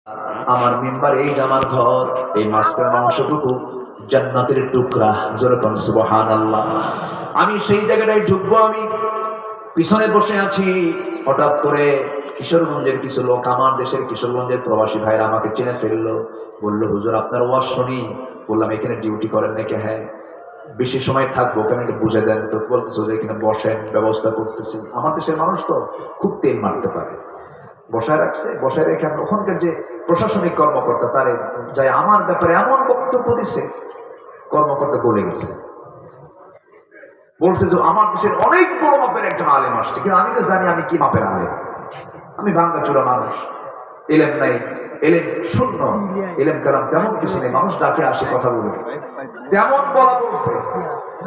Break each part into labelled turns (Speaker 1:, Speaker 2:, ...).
Speaker 1: আমার মিম্বার এই আমার ঘর, এই মাঝখানের অংশটুকু জান্নাতের টুকরা। জোরে কোন সুবহানাল্লাহ। আমি সেই জায়গাটায় ঢুকবো, আমি পিছনে বসে আছি। হঠাৎ করে কিশোরগঞ্জের কিছু লোক, আমার দেশের কিশোরগঞ্জের প্রবাসী ভাইরা আমাকে চিনে ফেললো। বললো, হুজুর আপনার ওয়াজ শুনি। বললাম, এখানে ডিউটি করেন নাকি? হ্যাঁ। বেশি সময় থাকবো কেন, একটু বুঝে দেন তো। বলতেছো যে এখানে বসেন, ব্যবস্থা করতেছি। আমার দেশের মানুষ তো খুব তেল মারতে পারে, বসায় রাখছে। বসায় রেখে ওখানকার যে প্রশাসনিক কর্মকর্তা, তারে যাই আমার ব্যাপারে এমন বক্তব্য দিছে, কর্মকর্তা গলে গেছে। বলছে যে আমার দেশের অনেক বড় মাপের একজন আলেম আসছে, কিন্তু আমি তো জানি আমি কি মাপের আলেম। আমি ভাঙ্গাচোরা মানুষ, এলেম নাই, এলেম শূন্য, এলেম কালাম তেমন কিছু নেই। মানুষ ডাকে আসে, কথা বলে, তেমন বলা বলছে।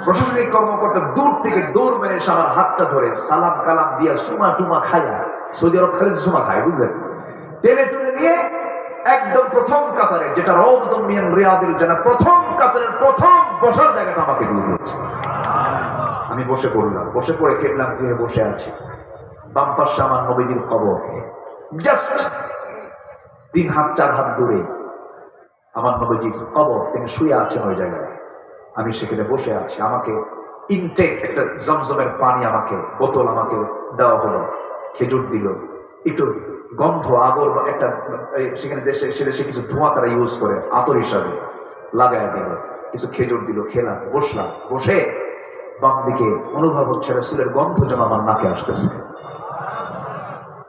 Speaker 1: প্রশাসনিক কর্মকর্তা দূর থেকে দৌড় মেরে এসে আমার হাতটা ধরে সালাম কালাম দিয়া সুমা টুমা খাইয়া, সৌদি আরব খালি সুমা খায়, বুঝলেন, টেনে টুনে নিয়ে একদম প্রথম কাতারে, যেটা রওযাতুম মিন রিয়াদিল জান্নাহ, প্রথম কাতারের প্রথম বসার জায়গাটা আমাকে দিয়ে দিয়েছে। আমি বসে পড়লাম, বসে পড়ে খেলাম, গৃহে বসে আছি। বাম পাশে আমার নবীজির কবর, জাস্ট 3 হাত 4 হাত দূরে আমার নবীজির কবর, তিনি শুয়ে আছেন ওই জায়গায়। আমি সেখানে বসে আছি। আমাকে ইনটেক একটা জমজমের পানি, আমাকে বোতল আমাকে দেওয়া হলো, খেজুর দিল, একটু গন্ধ আগর একটা, সেখানে দেশে কিছু ধোঁয়া তারা ইউজ করে আতর হিসাবে, লাগায় দিল, কিছু খেজুর দিল, খেলাম, বসলাম। বসে বাম দিকে অনুভব হচ্ছে রাসূলের গন্ধ যেন আমার নাকে আসতেছে।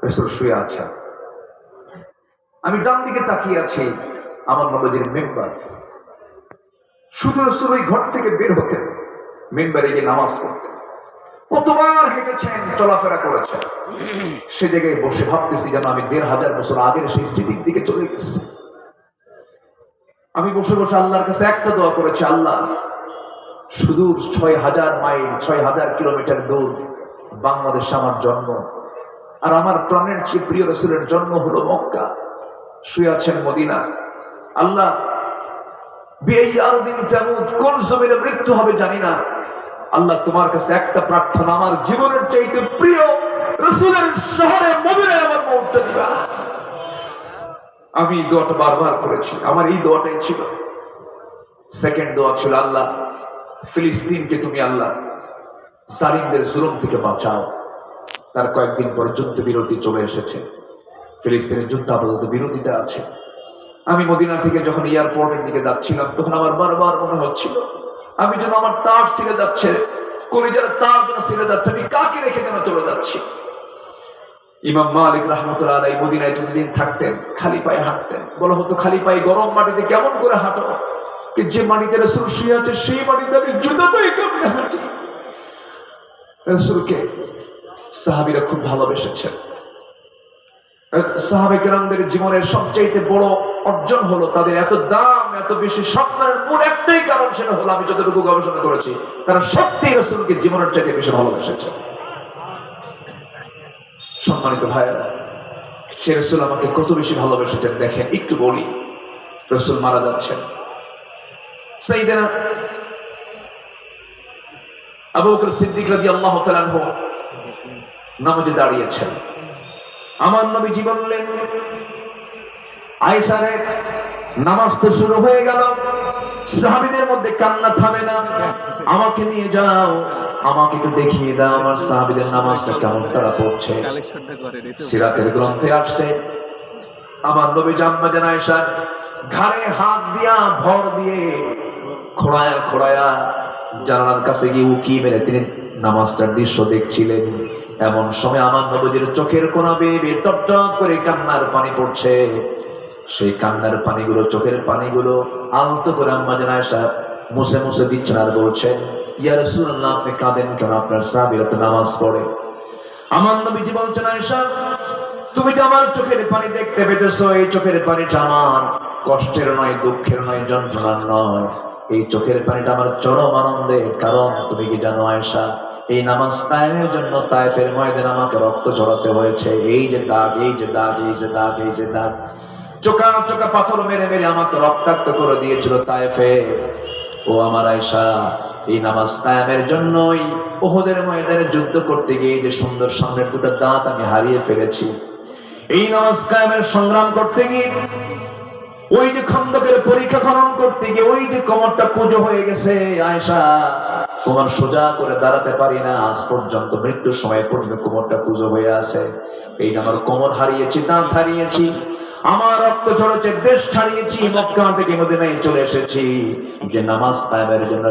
Speaker 1: রাসূল শুয়ে আছে, আমি ডান দিকে তাকিয়ে আছি, আমার নবীজির মিম্বার। শুধু রাসূল ওই ঘর থেকে বের হতেন, মিম্বারে গিয়ে নামাজ পড়তেন। কতবার হেঁটেছেন, চলাফেরা করেছেন। সে জায়গায় বসে ভাবতেছি যেন আমি 1500 বছর আগের সেই স্মৃতির দিকে চলে গেছি। আমি বসে বসে আল্লাহর কাছে একটা দোয়া করেছি, আল্লাহ সুদূর 6000 মাইল 6000 কিলোমিটার দূর বাংলাদেশে আমার জন্ম, আর আমার প্রাণের চেয়ে প্রিয় রাসূলের জন্ম হলো মক্কা, শুয়ে আছেন মদিনা। আল্লাহ কোন জমিনে মৃত্যু হবে জানি না, আল্লাহ তোমার কাছে একটা প্রার্থনা, আমার জীবনের চাইতে প্রিয় রাসূলের শহরে মদিনায় আমার মওতটা দিবা। আমি এই দোয়াটা বারবার করেছি, আমার এই দোয়াটাই ছিল। সেকেন্ড দোয়া ছিল, আল্লাহ ফিলিস্তিনকে তুমি আল্লাহ জালিমদের জুলুম থেকে বাঁচাও। তার কয়েকদিন পরে যুদ্ধ বিরতি চলে এসেছে, ফিলিস্তিনের যুদ্ধ আপাতত বিরতিতে আছে। আমি মদিনা থেকে যখন এয়ারপোর্টের দিকে যাচ্ছিলাম, তখন আমার বারবার মনে হচ্ছিল আমি যেন আমার তার ছিঁড়ে যাচ্ছে, কলিজার তার যেন ছিঁড়ে যাচ্ছে, আমি কাকে রেখে যেন চলে যাচ্ছি। ইমাম মালিক রাহমাতুল্লাহ আলাইহি মদিনায় যতদিন থাকতেন খালি পায়ে হাঁটতেন। বলা হতো, খালি পায়ে গরম মাটিতে কেমন করে হাঁটো? যে মাটিতে রাসূল শুয়ে আছে সেই মাটিতে আমি জুতা পায়ে কেমনে হাঁটি? রাসূলকে সাহাবীরা খুব ভালোবেসেছেন। সাহাবায়ে কেরামদের জীবনের সবচেয়ে বড় অর্জন হলো তাদের এত দাম, এত বেশি সম্মানের মূল একটাই কারণ, সেটা হলো আমি যতটুকু গবেষণা করেছি, তারা সত্যি রাসূলকে জীবনের চাইতে বেশি ভালোবেসেছে। সম্মানিত ভাইয়েরা, সে রাসূল আমাকে কত বেশি ভালোবেসেছেন দেখেন, একটু বলি। রাসূল মারা যাচ্ছেন, সাইয়েদনা আবু বকর সিদ্দিক রাদিয়াল্লাহু তাআলা আনহু নামাজে দাঁড়িয়েছেন। আমার নবীজি বললেন, আয়েশা রে, নামাজ তো শুরু হয়ে গেল, সাহাবীদের মধ্যে কান্না থামে না, আমাকে নিয়ে যাও, আমাকে একটু দেখিয়ে দাও আমার সাহাবীদের নামাজটা কেমন তারা পড়ছে। সিরাতের গ্রন্থে আসছে, আমার নবীজি আম্মা জান আয়েশা ঘাড়ে হাত দিয়া ভর দিয়ে খোঁড়ায়া খোঁড়ায়া জানালার কাছে গিয়ে উকি মেরে তিনি নামাজটার দৃশ্য দেখছিলেন। এমন সময় আমার নবীজির চোখের কোনা বেয়ে বেয়ে টপ টপ করে কান্নার পানি পড়ছে। সেই কান্নার পানিগুলো, চোখের পানিগুলো আলতো করে আম্মা জান আয়েশা মুছে মুছে দিচ্ছেন আর বলছেন, ইয়া রাসূলুল্লাহ, আপনি কাঁদেন কেন? আপনার সাহাবীরা তো নামাজ পড়ে। আমার নবীজি বলছেন, আয়েশা তুমি তো আমার চোখের পানি দেখতে পেতেছো, এই চোখের পানিটা আমার কষ্টের নয়, দুঃখের নয়, যন্ত্রণার নয়, এই চোখের পানিটা আমার চরম আনন্দের। কারণ তুমি কি জানো আয়েশা, এই নামাজ কায়েমের জন্য তায়েফের ময়দানে আমাকে রক্ত ঝরাতে হয়েছে। এই যে দাগ, এই যে দাগ, এই যে দাগ, এই যে দাগ, চোখা চোখা পাথর মেরে মেরে আমাকে রক্তাক্ত করে দিয়েছিল তায়েফে। ও আমার আয়েশা, এই নামাজ কায়েমের জন্যই উহুদের ময়দানে যুদ্ধ করতে গিয়ে যে সুন্দর সামনের দুটো দাঁত আমি হারিয়ে ফেলেছি, এই নামাজ কায়েমের সংগ্রাম করতে গিয়ে, ওই যে খন্দকের পরীক্ষা খনন করতে গিয়ে ওই যে কোমরটা কুঁজো হয়ে গেছে, আয়েশা কোমর সোজা করে দাঁড়াতে পারি না, আজ পর্যন্ত মৃত্যুর সময় পর্যন্ত কোমরটা কুঁজো হয়ে আছে। এই যে আমার কোমর হারিয়েছি, দাঁত হারিয়েছি, আমার রক্ত ঝরেছে, দেশ ছাড়িয়েছি, মক্কা থেকে মদিনায় চলে এসেছি যে নামাজ কায়েমের জন্য।